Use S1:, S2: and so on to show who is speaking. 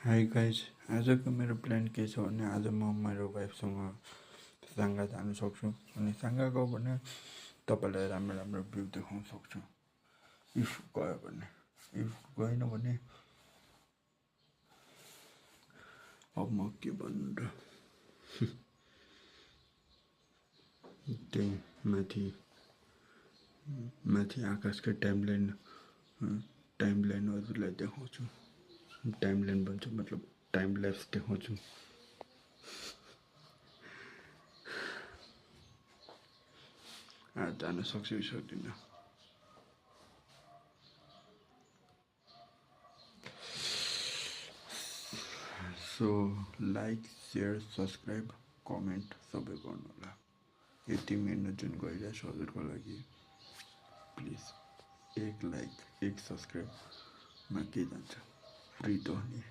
S1: Hi guys, आजको मेरो plan के छ भने आज म मेरो वाइफसँग साङ्गा जानु सक्छु अनि साङ्गा गयो भने तपाईँलाई राम्रो राम्रो भ्यू देखाउन सक्छु इफ गयो भने। इफ गएन भने अब म के भन्नु र त्यही माथि आकाशकै टाइमलाइनहरूलाई देखाउँछु। टाइमलाइन भन्छु मतलब टाइम ल्याप्स देखाउँछु। जान सक्छु कि सक्दिनँ। So like share subscribe comment सबै गर्नु होला। यति मिहिनेत जुन गरिरहेछ हजुरको लागि प्लिज एक लाइक एक सब्सक्राइबमा के जान्छ फ्री त हो नि।